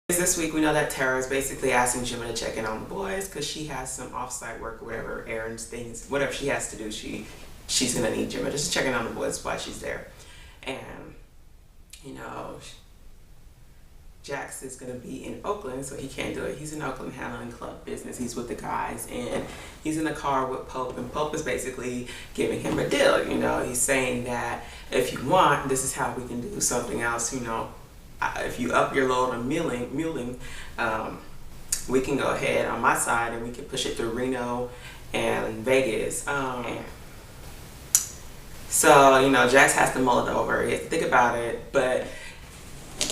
This week we know that Tara is basically asking Gemma to check in on the boys because she has some off-site work or whatever, errands, things, whatever she has to do. She's gonna need Gemma just checking on the boys while she's there. And you know, Jax is gonna be in Oakland, so he can't do it. He's in Oakland handling club business. He's with the guys, and he's in the car with Pope, and Pope is basically giving him a deal. You know, he's saying that if you want, this is how we can do something else. You know, if you up your load on muling, we can go ahead on my side and we can push it through Reno and Vegas. So, you know, Jax has to mull it over. He has to think about it, but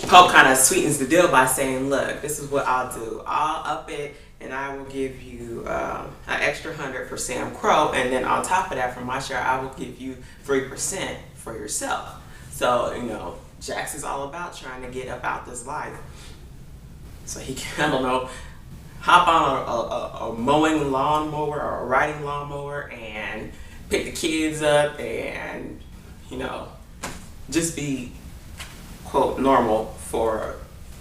Pope kind of sweetens the deal by saying, look, this is what I'll do. I'll up it and I will give you an extra 100 for Sam Crow, and then on top of that, from my share, I will give you 3% for yourself. So, you know, Jax is all about trying to get about this life. So he can, I don't know, hop on a mowing lawnmower or a riding lawnmower and pick the kids up and, you know, just be, quote, normal for,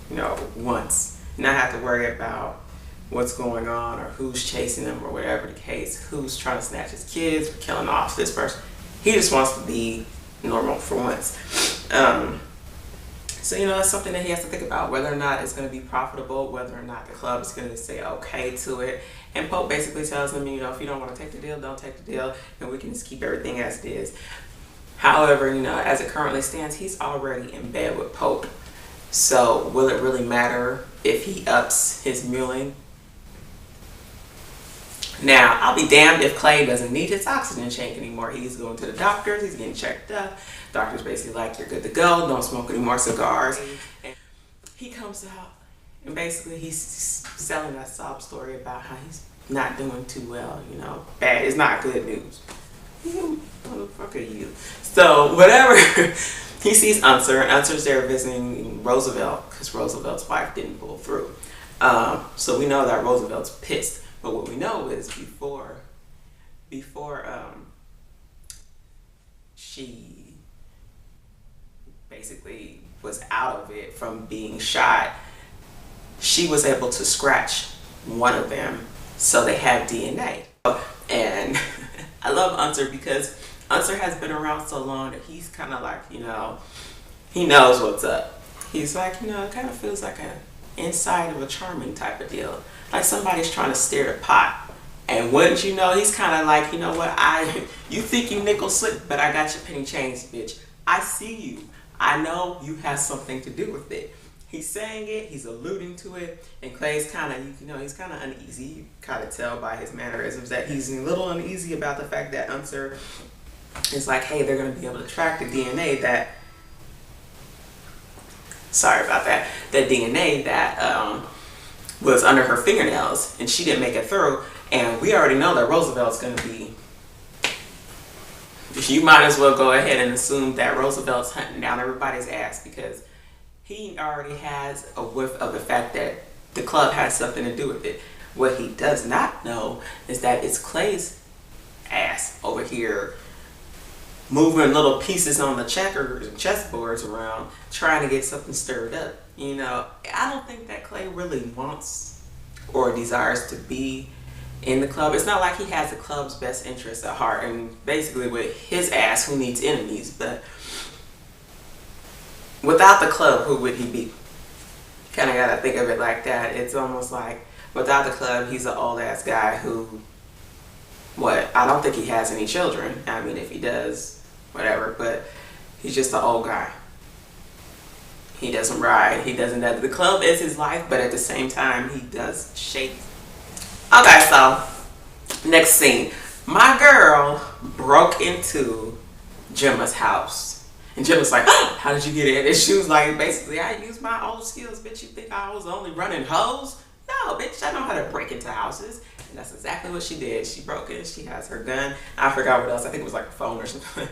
you know, once. Not have to worry about what's going on or who's chasing him or whatever the case, who's trying to snatch his kids or killing off this person. He just wants to be normal for once. So, you know, that's something that he has to think about, whether or not it's going to be profitable, whether or not the club is going to say okay to it. And Pope basically tells him, you know, if you don't want to take the deal, don't take the deal, and we can just keep everything as it is. However, you know, as it currently stands, he's already in bed with Pope. So will it really matter if he ups his muling? Now, I'll be damned if Clay doesn't need his oxygen tank anymore. He's going to the doctors, he's getting checked up. Doctor's basically like, you're good to go, don't smoke any more cigars. And he comes out and basically he's selling that sob story about how he's not doing too well, you know. Bad, it's not good news. You motherfucker, you. So, whatever, he sees Unser, and Unser's there visiting Roosevelt because Roosevelt's wife didn't pull through. So we know that Roosevelt's pissed. But what we know is before she basically was out of it from being shot, she was able to scratch one of them, so they have DNA. And I love Unser because Unser has been around so long that he's kind of like, you know, he knows what's up. He's like, you know, it kind of feels like an inside of a Charming type of deal. Like somebody's trying to stir the pot. And wouldn't you know, he's kind of like, you know what, you think you nickel slick, but I got your penny change, bitch. I see you. I know you have something to do with it. He's saying it, he's alluding to it, and Clay's kind of, you know, he's kind of uneasy. You kind of tell by his mannerisms that he's a little uneasy about the fact that Unser is like, hey, they're going to be able to track the DNA that, sorry about that, the DNA that was under her fingernails, and she didn't make it through. And we already know that Roosevelt's going to be, you might as well go ahead and assume that Roosevelt's hunting down everybody's ass, because he already has a whiff of the fact that the club has something to do with it. What he does not know is that it's Clay's ass over here moving little pieces on the checkers and chessboards around, trying to get something stirred up. You know, I don't think that Clay really wants or desires to be in the club. It's not like he has the club's best interests at heart, and basically with his ass, who needs enemies? But without the club, who would he be? Kind of gotta think of it like that. It's almost like without the club, he's an old ass guy who, what, I don't think he has any children. I mean, if he does, whatever, but he's just an old guy. He doesn't ride, he doesn't, the club is his life, but at the same time, he does shake. Okay, so, next scene. My girl broke into Gemma's house. And Gemma's like, oh, how did you get in? And she was like, basically, I used my old skills, bitch. You think I was only running hoes? No, bitch, I know how to break into houses. And that's exactly what she did. She broke in, she has her gun. I forgot what else, I think it was like a phone or something.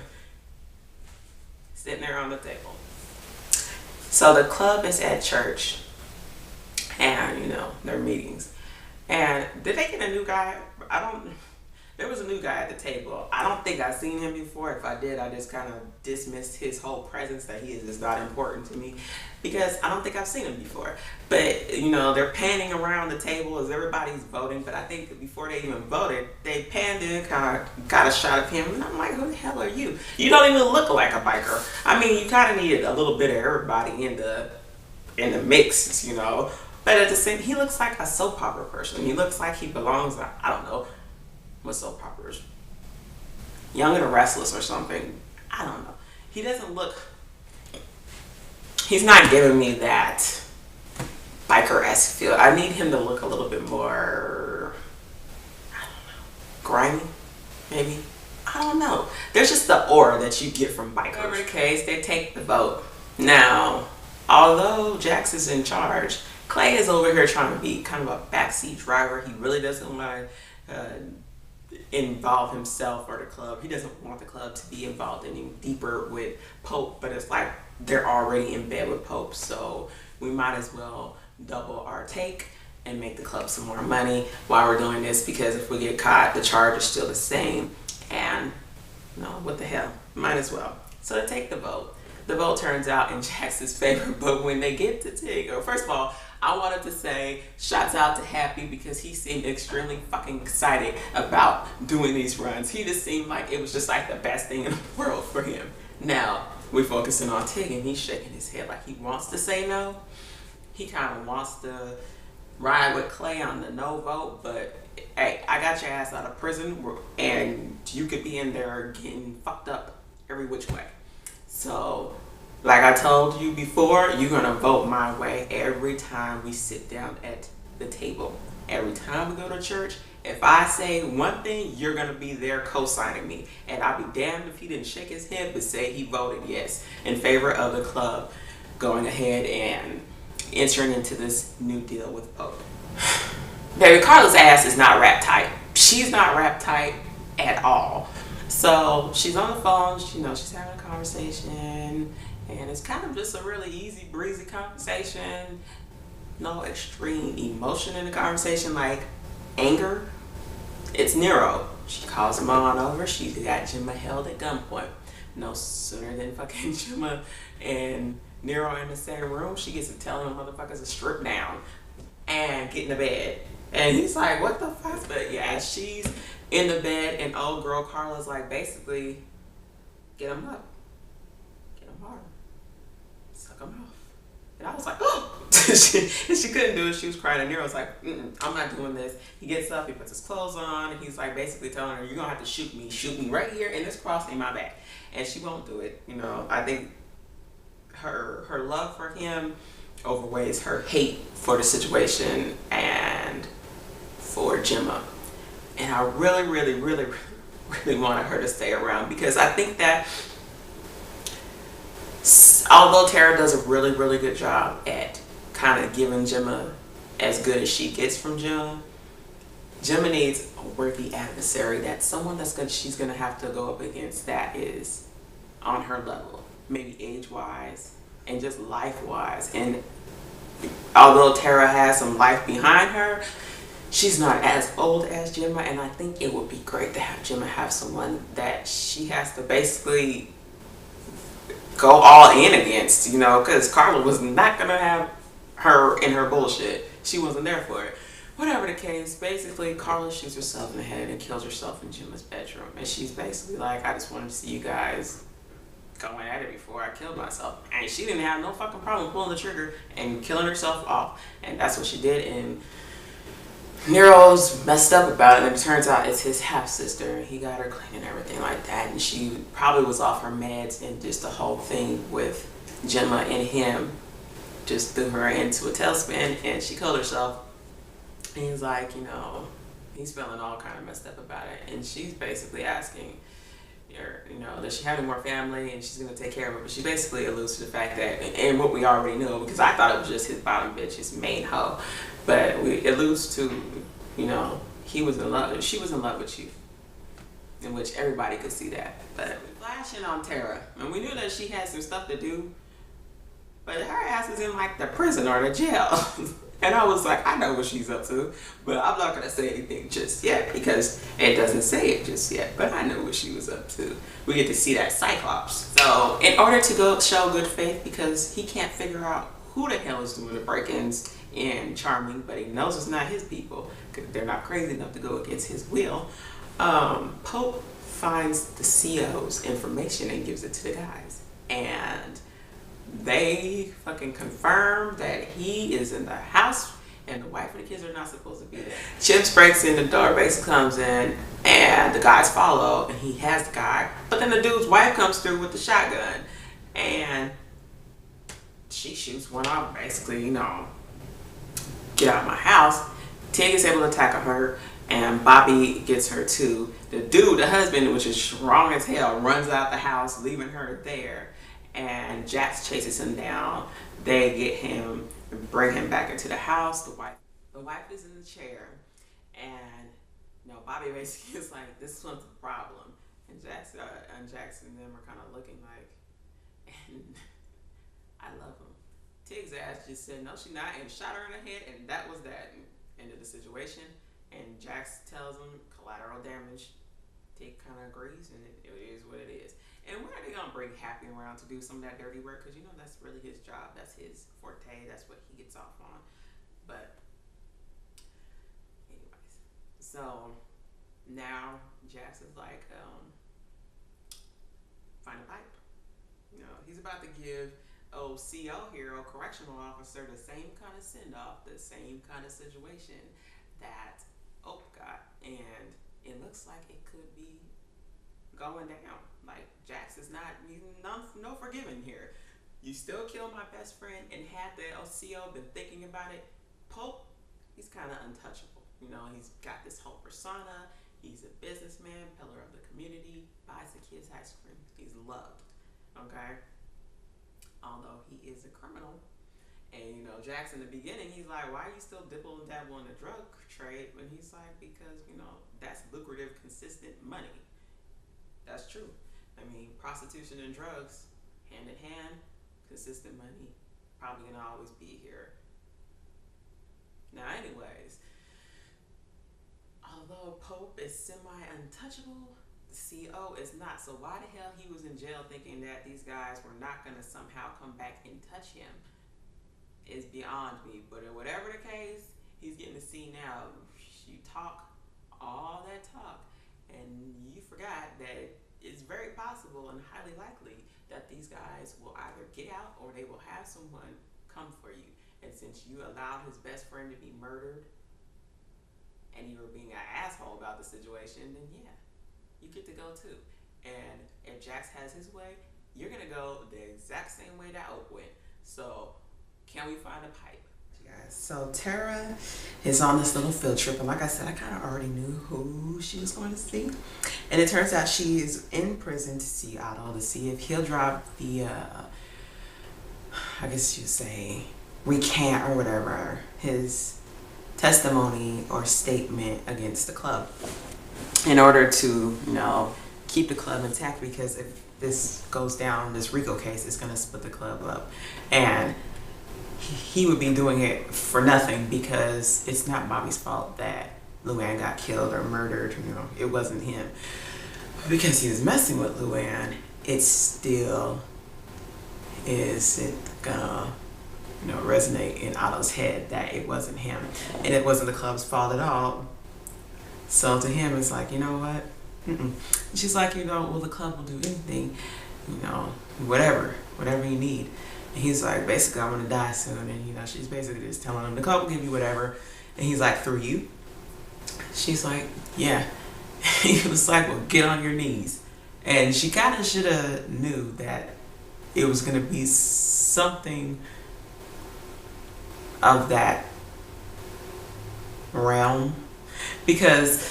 Sitting there on the table. So the club is at church. And, you know, their meetings. And did they get a new guy? there was a new guy at the table. I don't think I've seen him before. If I did, I just kind of dismissed his whole presence, that he is just not important to me, because I don't think I've seen him before. But, you know, they're panning around the table as everybody's voting, but I think before they even voted, they panned in, kind of got a shot of him, and I'm like, who the hell are you? You don't even look like a biker. I mean, you kind of needed a little bit of everybody in the mix, you know. But at the same, he looks like a soap opera person. He looks like he belongs, I don't know, what soap operas? Young and the Restless or something. I don't know. He doesn't look, he's not giving me that biker-esque feel. I need him to look a little bit more, I don't know, grimy, maybe? I don't know. There's just the aura that you get from bikers. Whatever the case, they take the vote. Now, although Jax is in charge, Clay is over here trying to be kind of a backseat driver. He really doesn't want to involve himself or the club. He doesn't want the club to be involved any deeper with Pope, but it's like they're already in bed with Pope, so we might as well double our take and make the club some more money while we're doing this, because if we get caught, the charge is still the same, and no, what the hell, might as well. So they take the vote. The vote turns out in Jax's favor, but when they get to Tigger, first of all, I wanted to say shouts out to Happy, because he seemed extremely fucking excited about doing these runs. He just seemed like it was just like the best thing in the world for him. Now, we're focusing on Tig, and he's shaking his head like he wants to say no. He kind of wants to ride with Clay on the no vote, but hey, I got your ass out of prison, and you could be in there getting fucked up every which way. So, like I told you before, you're gonna vote my way every time we sit down at the table. Every time we go to church, if I say one thing, you're gonna be there co-signing me. And I'll be damned if he didn't shake his head but say he voted yes in favor of the club going ahead and entering into this new deal with Pope. Baby, Carla's ass is not wrapped tight. She's not wrapped tight at all. So she's on the phone, you know, she's having a conversation, and it's kind of just a really easy breezy conversation. No extreme emotion in the conversation like anger. It's Nero. She calls him on over. She's got Gemma held at gunpoint. No sooner than fucking Gemma and Nero in the same room, she gets to tell him motherfuckers to strip down and get in the bed. And he's like, what the fuck? But yeah, she's in the bed, and old girl Carla's like, basically, get him up. Get him hard. Suck him off. And I was like, oh! she couldn't do it. She was crying, and Nero's like, I'm not doing this. He gets up, he puts his clothes on, and he's like basically telling her, you're gonna have to shoot me. Shoot me right here in this cross in my back. And she won't do it. You know, I think her love for him overweighs her hate for the situation and for Gemma. And I really wanted her to stay around, because I think that although Tara does a really good job at kind of giving Gemma as good as she gets from Gemma, Gemma needs a worthy adversary, that someone she's gonna have to go up against that is on her level, maybe age-wise and just life-wise. And although Tara has some life behind her, she's not as old as Gemma, and I think it would be great to have Gemma have someone that she has to basically go all in against, you know, because Carla was not gonna have her in her bullshit. She wasn't there for it. Whatever the case, basically Carla shoots herself in the head and kills herself in Gemma's bedroom, and she's basically like, I just wanted to see you guys going at it before I killed myself. And she didn't have no fucking problem pulling the trigger and killing herself off, and that's what she did. And Nero's messed up about it, and it turns out it's his half-sister. He got her clean and everything like that, and she probably was off her meds, and just the whole thing with Gemma and him just threw her into a tailspin, and she killed herself. And he's like, you know, he's feeling all kind of messed up about it, and she's basically asking, you know, does she have any more family, and she's gonna take care of her. But she basically alludes to the fact that, and what we already knew, because I thought it was just his bottom bitch, his main hoe, but it alludes to, you know, he was in love, she was in love with you, in which everybody could see that. But flashing on Tara, and we knew that she had some stuff to do, but her ass is in like the prison or the jail. And I was like, I know what she's up to, but I'm not gonna say anything just yet because it doesn't say it just yet. But I know what she was up to. We get to see that Cyclops. So in order to go show good faith, because he can't figure out who the hell is doing the break-ins in Charming, but he knows it's not his people because they're not crazy enough to go against his will. Pope finds the CO's information and gives it to the guys, and they fucking confirm that he is in the house and the wife and the kids are not supposed to be there. Chips breaks in the door, basically comes in, and the guys follow, and he has the guy. But then the dude's wife comes through with the shotgun, and she shoots one off, basically, you know, get out of my house. Tig is able to tackle her, and Bobby gets her too. The dude, the husband, which is strong as hell, runs out the house, leaving her there. And Jax chases him down. They get him and bring him back into the house. The wife is in the chair, and you know, Bobby basically is like, "This one's a problem." And Jax and them are kind of looking like, and I love him. Tig's ass just said, "No, she's not," and shot her in the head, and that was that. End of the situation. And Jax tells him collateral damage. Tig kind of agrees, and it is what it is. And when are they gonna bring Happy around to do some of that dirty work? Because you know that's really his job. That's his forte. That's what he gets off on. But anyways, so now Jax is like, find a pipe. You know, he's about to give CO here, correctional officer, the same kind of send off, the same kind of situation that Oak got, and it looks like it could be going down. Like, Jax is no forgiving here. You still killed my best friend, and had the CO been thinking about it, Pope, he's kind of untouchable. You know, he's got this whole persona. He's a businessman, pillar of the community, buys the kids ice cream. He's loved, okay? Although he is a criminal. And, you know, Jax in the beginning, he's like, why are you still dibble and dabble in the drug trade? And he's like, because, you know, that's lucrative, consistent money. That's true. I mean, prostitution and drugs, hand in hand, consistent money, probably gonna always be here. Now, anyways, although Pope is semi-untouchable, the CO is not. So why the hell he was in jail thinking that these guys were not gonna somehow come back and touch him is beyond me. But whatever the case, he's getting to see now. You talk all that talk, and you forgot that it's very possible and highly likely that these guys will either get out or they will have someone come for you. And since you allowed his best friend to be murdered and you were being an asshole about the situation, then yeah, you get to go too. And if Jax has his way, you're gonna go the exact same way that Oak went. So can we find a pipe? Guys, so Tara is on this little field trip, and like I said, I kind of already knew who she was going to see, and it turns out she is in prison to see Otto, to see if he'll drop the I guess you'd say recant or whatever his testimony or statement against the club in order to, you know, keep the club intact, because if this goes down, this RICO case is going to split the club up, and he would be doing it for nothing, because it's not Bobby's fault that Luann got killed or murdered. You know, it wasn't him. Because he was messing with Luann, it still is it gonna, you know, resonate in Otto's head that it wasn't him, and it wasn't the club's fault at all. So to him, it's like, you know what? She's like, you know, well, the club will do anything, you know, whatever you need. And he's like, basically, I'm gonna die soon. And, you know, she's basically just telling him, the club will give you whatever. And he's like, through you? She's like, yeah. He was like, well, get on your knees. And she kind of should have knew that it was gonna be something of that realm. Because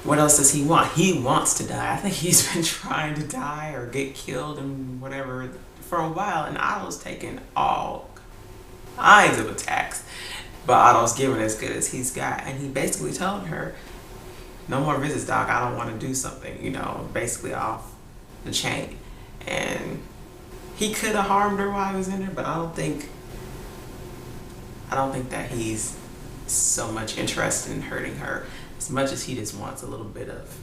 what else does he want? He wants to die. I think he's been trying to die or get killed and whatever for a while, and Otto's taking all kinds of attacks, but Otto's giving as good as he's got. And he basically told her, no more visits, Doc. I don't want to do something, you know, basically off the chain. And he could have harmed her while he was in there, but I don't think I don't think that he's so much interested in hurting her as much as he just wants a little bit of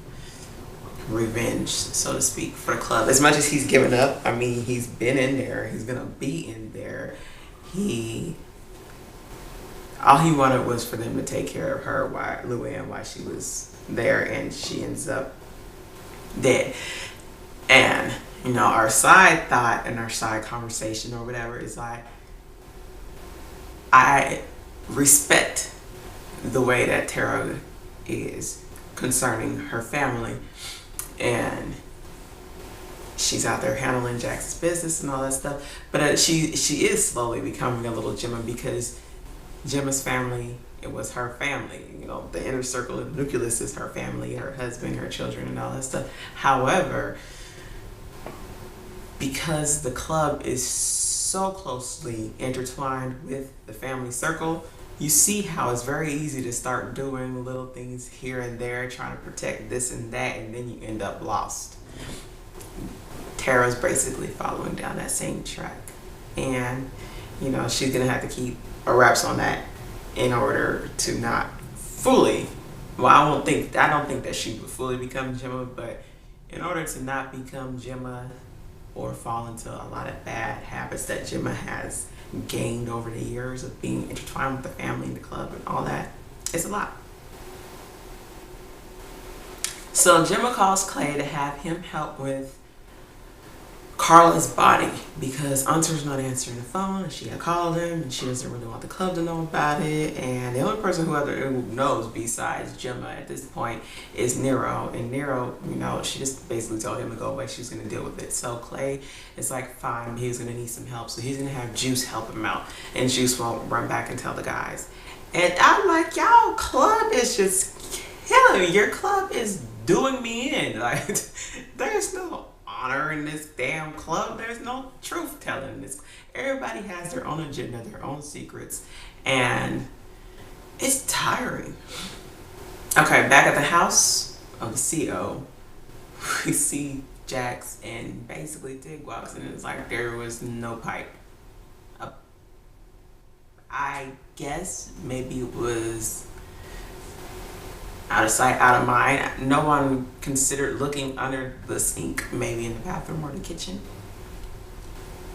revenge, so to speak, for the club. As much as he's given up, I mean, he's been in there, he's gonna be in there. All he wanted was for them to take care of her, while she was there, and she ends up dead. And our side thought and our side conversation or whatever is like, I respect the way that Tara is concerning her family, and she's out there handling Jax's business and all that stuff. But she is slowly becoming a little Gemma, because Gemma's family, it was her family. The inner circle of the nucleus is her family, her husband, her children, and all that stuff. However, because the club is so closely intertwined with the family circle, you see how it's very easy to start doing little things here and there, trying to protect this and that, and then you end up lost. Tara's basically following down that same track, and she's gonna have to keep her wraps on that in order to not fully, I don't think that she would fully become Gemma, but in order to not become Gemma or fall into a lot of bad habits that Gemma has gained over the years of being intertwined with the family and the club and all that, it's a lot. So Gemma calls Clay to have him help with Carla's body, because Unter's not answering the phone, and she had called him, and she doesn't really want the club to know about it. And the only person who knows besides Gemma at this point is Nero. And Nero, she just basically told him to go away. She was going to deal with it. So Clay is like, fine, he was going to need some help. So he's going to have Juice help him out, and Juice won't run back and tell the guys. And I'm like, y'all club is just killing me. Your club is doing me in. Like, there's no honor in this damn club. There's no truth telling in this. Everybody has their own agenda, their own secrets, and it's tiring. Okay, back at the house of the CO, we see Jax, and basically Tig walks in, and it's like there was no pipe. I guess maybe it was out of sight, out of mind. No one considered looking under the sink, maybe in the bathroom or the kitchen.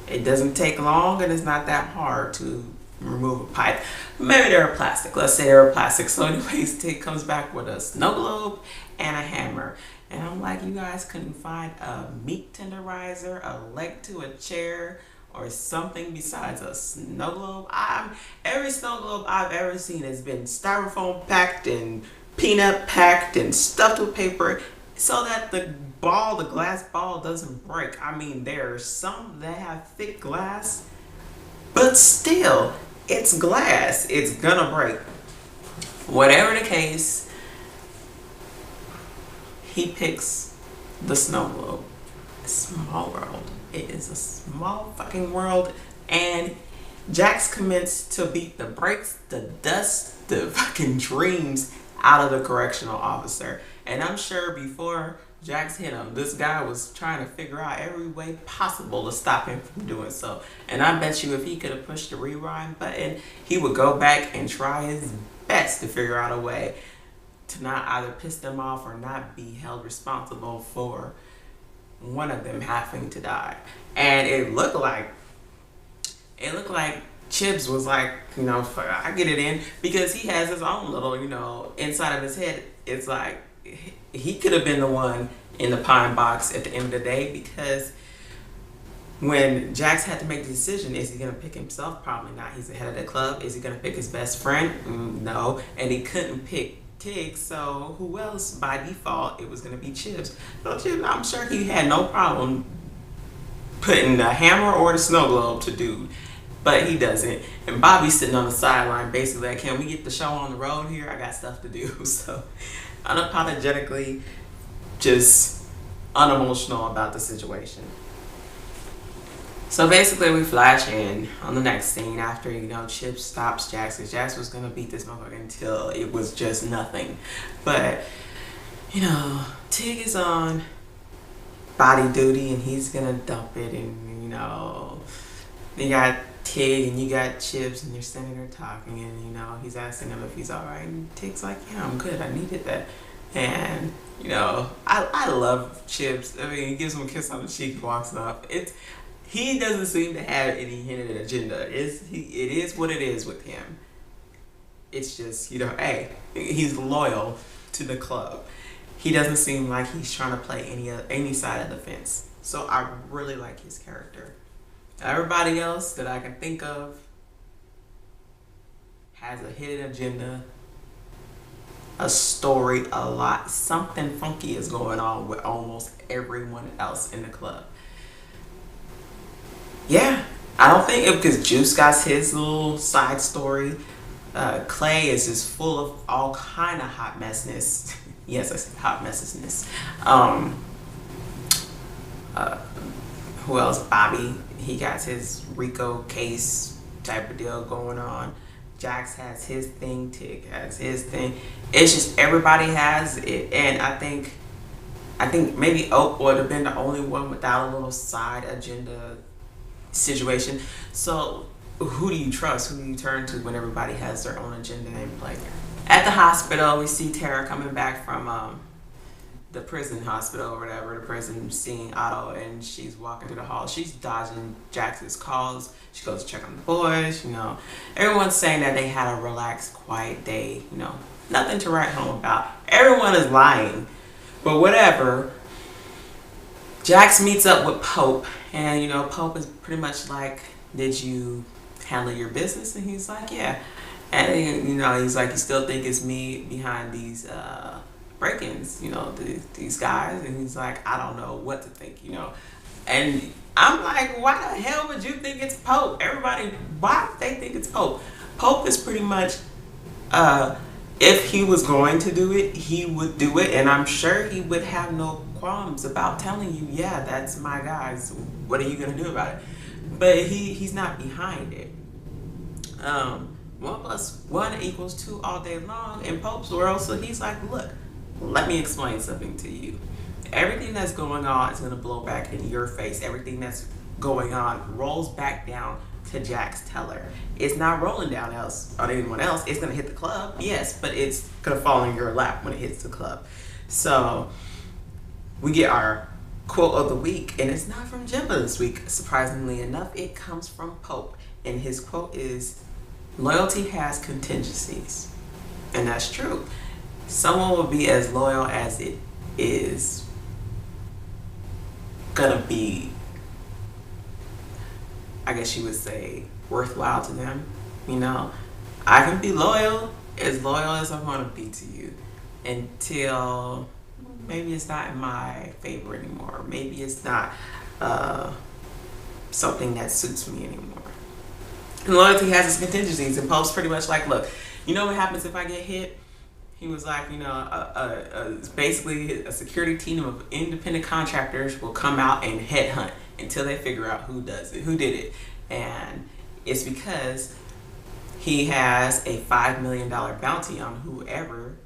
It doesn't take long, and it's not that hard to remove a pipe. Maybe they're plastic. Let's say they're plastic. So anyways, Tig comes back with a snow globe and a hammer. And I'm like, you guys couldn't find a meat tenderizer, a leg to a chair, or something besides a snow globe? Every snow globe I've ever seen has been styrofoam packed and peanut packed and stuffed with paper so that the glass ball doesn't break. I mean, there are some that have thick glass, but still, it's glass. It's gonna break. Whatever the case, he picks the snow globe. Small world. It is a small fucking world, and Jax commenced to beat the brakes, the dust, the fucking dreams out of the correctional officer. And I'm sure before Jax hit him, this guy was trying to figure out every way possible to stop him from doing so. And I bet you if he could have pushed the rewind button, he would go back and try his best to figure out a way to not either piss them off or not be held responsible for one of them having to die. And it looked like Chips was like, I get it in, because he has his own little, inside of his head. It's like he could have been the one in the pine box at the end of the day, because when Jax had to make the decision, is he going to pick himself? Probably not. He's the head of the club. Is he going to pick his best friend? No. And he couldn't pick Tig, so who else? By default, it was going to be Chips. So Chips, I'm sure he had no problem putting the hammer or the snow globe to dude, but he doesn't. And Bobby's sitting on the sideline, basically like, can we get the show on the road here? I got stuff to do. So unapologetically, just unemotional about the situation. So basically, we flash in on the next scene after, Chip stops Jax, because Jax was going to beat this motherfucker until it was just nothing. But, Tig is on body duty, and he's going to dump it, and, you got Tig and you got Chips and you're standing there talking, and you know he's asking him if he's all right, and Tig's like, yeah, I'm good, I needed that. And you know, I love Chips. I mean, he gives him a kiss on the cheek and walks off. He doesn't seem to have any hidden agenda. It is what it is with him. It's just, you know, hey, he's loyal to the club. He doesn't seem like he's trying to play any side of the fence. So I really like his character. Everybody else that I can think of has a hidden agenda, a story, a lot. Something funky is going on with almost everyone else in the club. Yeah, I don't think because Juice got his little side story. Clay is just full of all kind of hot messiness. Yes, I said hot messiness. Who else? Bobby. He got his Rico case type of deal going on. Jax has his thing. Tig has his thing. It's just everybody has it, and I think maybe Oak would have been the only one without a little side agenda situation. So who do you trust? Who do you turn to when everybody has their own agenda in play? At the hospital, we see Tara coming back from the prison hospital or whatever, the prison, seeing Otto, and she's walking through the hall. She's dodging Jax's calls. She goes to check on the boys, you know. Everyone's saying that they had a relaxed, quiet day, you know. Nothing to write home about. Everyone is lying. But whatever. Jax meets up with Pope, and you know, Pope is pretty much like, did you handle your business? And he's like, yeah. And you know, he's like, you still think it's me behind these break-ins, you know, these guys? And he's like, I don't know what to think, you know. And I'm like, why the hell would you think it's Pope? Everybody, why do they think it's Pope? Pope is pretty much, if he was going to do it, he would do it, and I'm sure he would have no qualms about telling you, yeah, that's my guys. What are you gonna do about it? But he's not behind it. 1 + 1 = 2 all day long in Pope's world. So he's like, look, let me explain something to you. Everything that's going on is gonna blow back in your face. Everything that's going on rolls back down to Jax Teller. It's not rolling down on anyone else. It's gonna hit the club, yes, but it's gonna fall in your lap when it hits the club. So we get our quote of the week, and it's not from Jimba this week. Surprisingly enough, it comes from Pope, and his quote is, loyalty has contingencies. And that's true. Someone will be as loyal as it is gonna be, I guess you would say, worthwhile to them. You know, I can be loyal as I want to be to you until maybe it's not in my favor anymore. Maybe it's not something that suits me anymore. And loyalty has its contingencies, and Pope's pretty much like, look, you know what happens if I get hit? He was like, you know, basically a security team of independent contractors will come out and headhunt until they figure out who did it. And it's because he has a $5 million bounty on whoever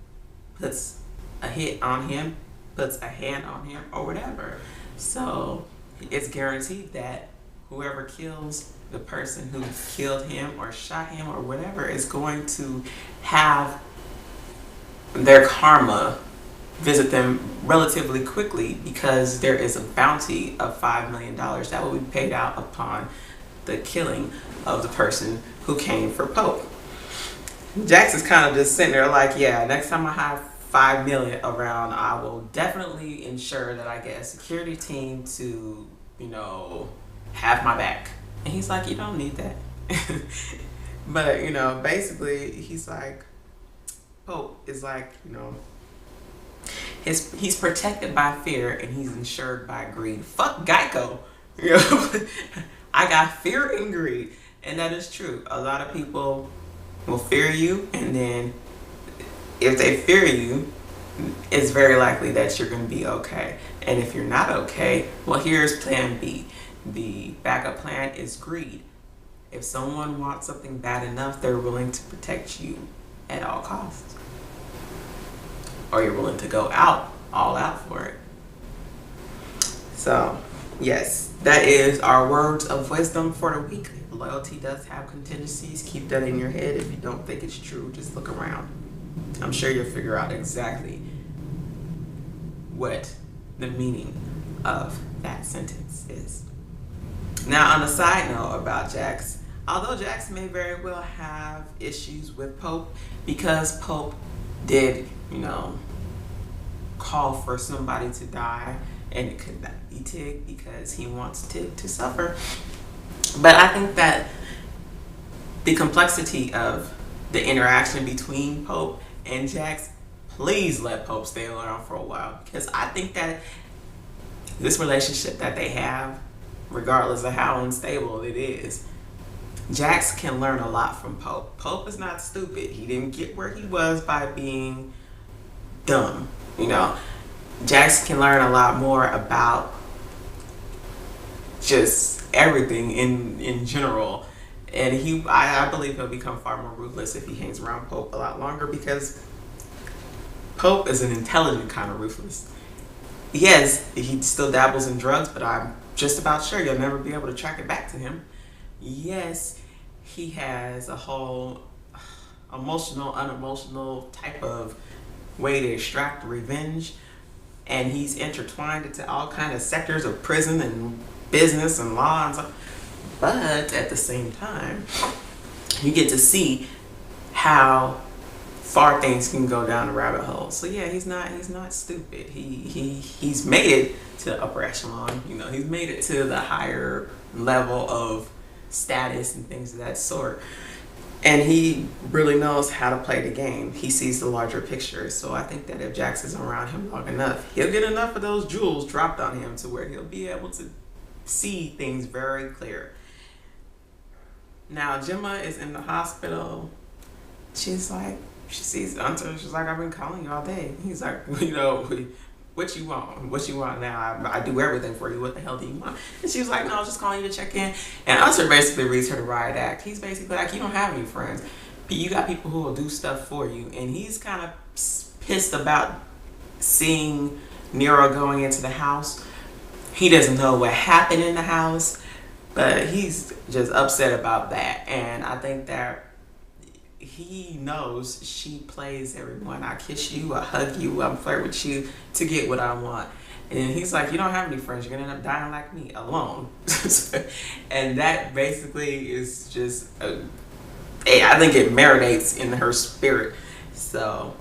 puts a hit on him, puts a hand on him, or whatever. So it's guaranteed that whoever kills the person who killed him or shot him or whatever is going to have their karma visit them relatively quickly, because there is a bounty of $5 million that will be paid out upon the killing of the person who came for Pope. Jax is kind of just sitting there like, yeah, next time I have $5 million around, I will definitely ensure that I get a security team to, you know, have my back. And he's like, you don't need that. But, you know, basically he's like, Pope is like, you know, he's protected by fear and he's insured by greed. Fuck Geico. You know? I got fear and greed. And that is true. A lot of people will fear you, and then if they fear you, it's very likely that you're going to be okay. And if you're not okay, well, here's plan B. The backup plan is greed. If someone wants something bad enough, they're willing to protect you at all costs. Or you're willing to go all out for it. So, yes, that is our words of wisdom for the week. loyalty does have contingencies. Keep that in your head. If you don't think it's true, just look around. I'm sure you'll figure out exactly what the meaning of that sentence is. Now, on a side note about Jax, although Jax may very well have issues with Pope, because Pope did, call for somebody to die, and it could not be Tig because he wants Tig to suffer. But I think that the complexity of the interaction between Pope and Jax, please let Pope stay around for a while, because I think that this relationship that they have, regardless of how unstable it is, Jax can learn a lot from Pope. Pope is not stupid. He didn't get where he was by being dumb. Jax can learn a lot more about just everything in general. And I believe he'll become far more ruthless if he hangs around Pope a lot longer, because Pope is an intelligent kind of ruthless. Yes, he still dabbles in drugs, but I'm just about sure you'll never be able to track it back to him. Yes, he has a whole emotional, unemotional type of way to extract revenge, and he's intertwined into all kind of sectors of prison and business and law and stuff. But at the same time, you get to see how far things can go down the rabbit hole. So yeah, he's not stupid. He's made it to the upper echelon. He's made it to the higher level of status and things of that sort. And he really knows how to play the game. He sees the larger picture. So I think that if Jax is around him long enough, he'll get enough of those jewels dropped on him to where he'll be able to see things very clear. Now, Gemma is in the hospital. She sees Hunter. She's like, I've been calling you all day. He's like, what you want? What you want now? I do everything for you. What the hell do you want? And she was like, no, I was just calling you to check in. And Hunter basically reads her the riot act. He's basically like, you don't have any friends, but you got people who will do stuff for you. And he's kind of pissed about seeing Nero going into the house. He doesn't know what happened in the house, but he's just upset about that. And I think that he knows she plays everyone. I kiss you, I hug you, I'm flirt with you to get what I want. And he's like, you don't have any friends. You're going to end up dying like me, alone. And that basically is just, I think it marinates in her spirit. So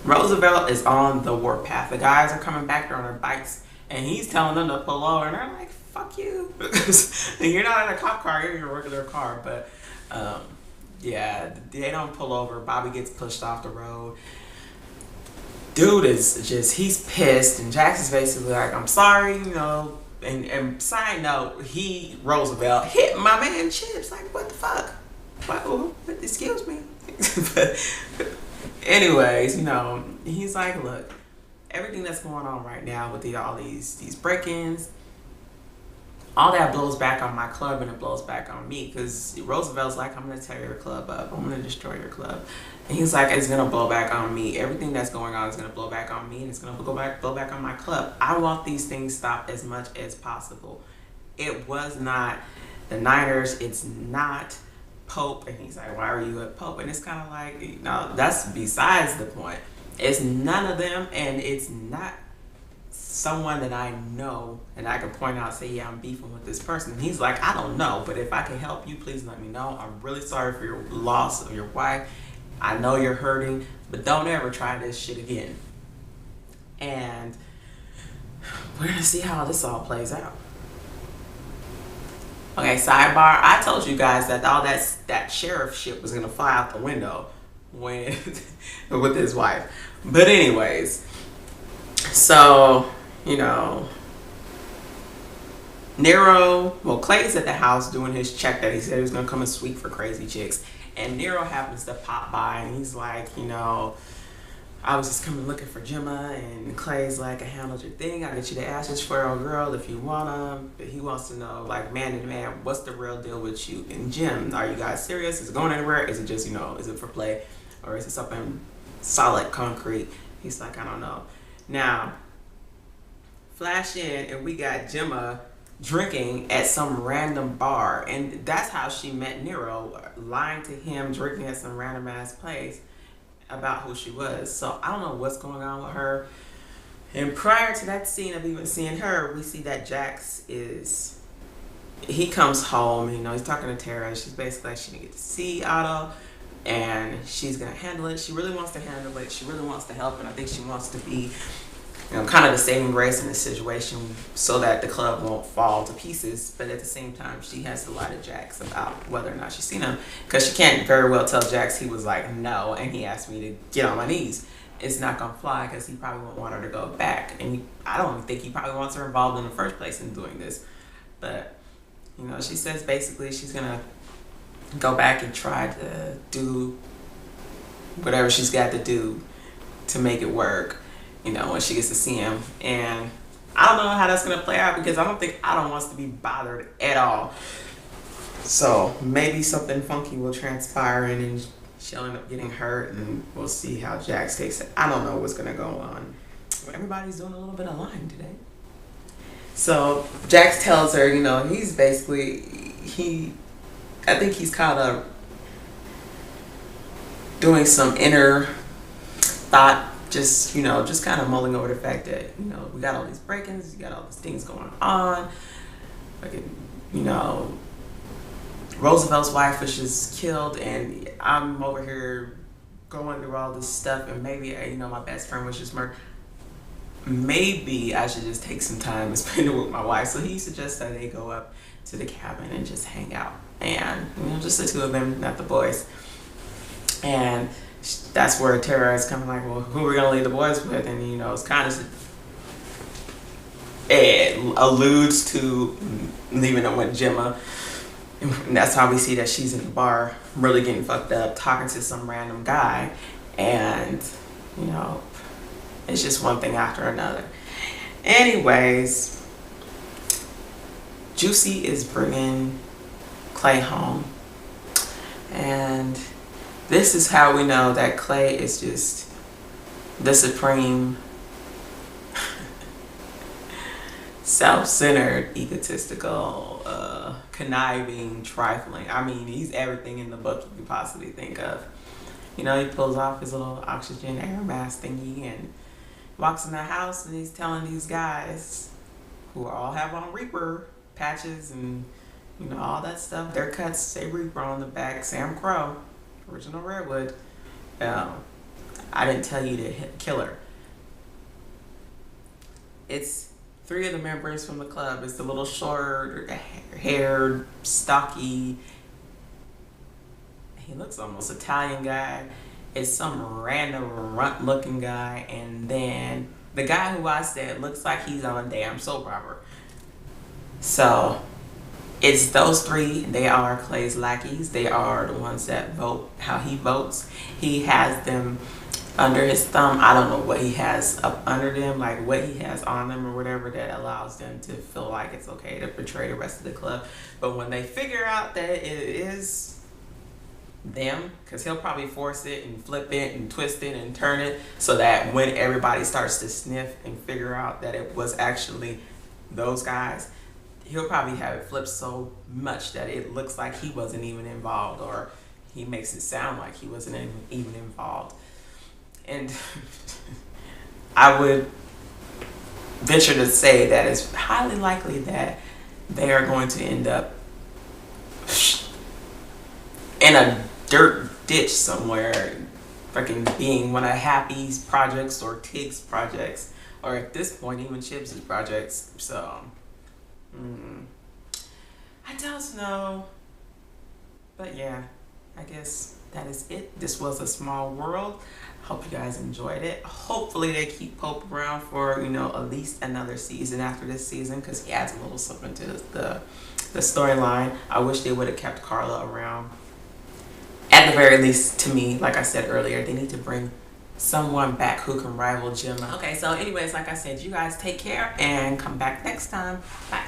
Roosevelt is on the warpath. The guys are coming back there on their bikes, and he's telling them to pull over. And they're like, fuck you. And you're not in a cop car, you're in a regular car. But yeah, they don't pull over. Bobby gets pushed off the road. Dude is just, he's pissed, and Jax is basically like, I'm sorry, and side note, Roosevelt hit my man Chips, like, what the fuck? What, excuse me? But anyways, he's like, look, everything that's going on right now with all these break-ins, all that blows back on my club, and it blows back on me, because Roosevelt's like, I'm going to tear your club up. I'm going to destroy your club. And he's like, it's going to blow back on me. Everything that's going on is going to blow back on me, and it's going to blow back on my club. I want these things stopped as much as possible. It was not the Niners. It's not Pope. And he's like, why are you at Pope? And it's kind of like, that's besides the point. It's none of them, and it's not someone that I know and I can point out, say, yeah, I'm beefing with this person. And he's like, I don't know, but if I can help you, please let me know. I'm really sorry for your loss of your wife. I know you're hurting, but don't ever try this shit again. And we're gonna see how this all plays out. Okay, sidebar. I told you guys that all that sheriff shit was gonna fly out the window when with his wife. But anyways, so Clay's at the house doing his check that he said he was gonna come and sweep for crazy chicks. And Nero happens to pop by, and he's like, I was just coming looking for Gemma. And Clay's like, I handled your thing. I'll get you the ashes for your girl if you want them. But he wants to know, like, man to man, what's the real deal with you and Jim? Are you guys serious? Is it going anywhere? Is it just, is it for play? Or is it something solid, concrete? He's like, I don't know. Now, flash in, and we got Gemma drinking at some random bar, and that's how she met Nero, lying to him, drinking at some random ass place about who she was. So I don't know what's going on with her. And prior to that scene of even seeing her, we see that he comes home, you know, he's talking to Tara. She's basically like, she didn't get to see Otto, and she's gonna handle it. She really wants to handle it. She really wants to help, and I think she wants to be, you know, kind of the saving grace in this situation so that the club won't fall to pieces. But at the same time, she has to lie to Jax about whether or not she's seen him, because she can't very well tell Jax he was like, no, and he asked me to get on my knees. It's not gonna fly, because he probably won't want her to go back, and I don't think he probably wants her involved in the first place in doing this. But you know, she says basically she's gonna go back and try to do whatever she's got to do to make it work, you know, when she gets to see him. And I don't know how that's gonna play out, because I don't think Adam wants to be bothered at all. So maybe something funky will transpire, and then she'll end up getting hurt, and we'll see how Jax takes it. I don't know what's gonna go on. Everybody's doing a little bit of lying today. So Jax tells her, you know, he's basically, I think he's kind of doing some inner thought, just, you know, just kind of mulling over the fact that, you know, we got all these break-ins, you got all these things going on. Like, you know, Roosevelt's wife was just killed, and I'm over here going through all this stuff, and maybe, you know, my best friend was just murdered. Maybe I should just take some time and spend it with my wife. So he suggests that they go up to the cabin and just hang out, and, you know, just the two of them, not the boys. And that's where Tara is coming like, well, who are we gonna leave the boys with? And, you know, it's kind of, it alludes to leaving them with Gemma. And that's how we see that she's in the bar, really getting fucked up, talking to some random guy, and, you know, it's just one thing after another. Anyways, Juicy is bringing Clay home, and this is how we know that Clay is just the supreme self-centered, egotistical, conniving, trifling. I mean, he's everything in the book you could possibly think of. You know, he pulls off his little oxygen air mask thingy and walks in the house, and he's telling these guys, who all have on Reaper patches and, you know, all that stuff, their cuts say Reaper on the back, Sam Crow, original Redwood. I didn't tell you to kill her. It's 3 of the members from the club. It's the little short-haired, stocky, he looks almost Italian guy. It's some random runt-looking guy, and then the guy who I said looks like he's on a damn soap opera. So it's those 3. They are Clay's lackeys. They are the ones that vote how he votes. He has them under his thumb. I don't know what he has up under them, like what he has on them or whatever, that allows them to feel like it's okay to betray the rest of the club. But when they figure out that it is them, because he'll probably force it and flip it and twist it and turn it so that when everybody starts to sniff and figure out that it was actually those guys, he'll probably have it flipped so much that it looks like he wasn't even involved, or he makes it sound like he wasn't even involved. And I would venture to say that it's highly likely that they are going to end up in a dirt ditch somewhere, fucking being one of Happy's projects or Tig's projects, or at this point even Chip's projects. So I don't know, but yeah, I guess that is it. This was A Small World. Hope you guys enjoyed it. Hopefully they keep Pope around for, you know, at least another season after this season, because he adds a little something to the storyline. I wish they would have kept Carla around. At the very least, to me, like I said earlier, they need to bring someone back who can rival Gemma. Okay, so anyways, like I said, you guys take care and come back next time. Bye.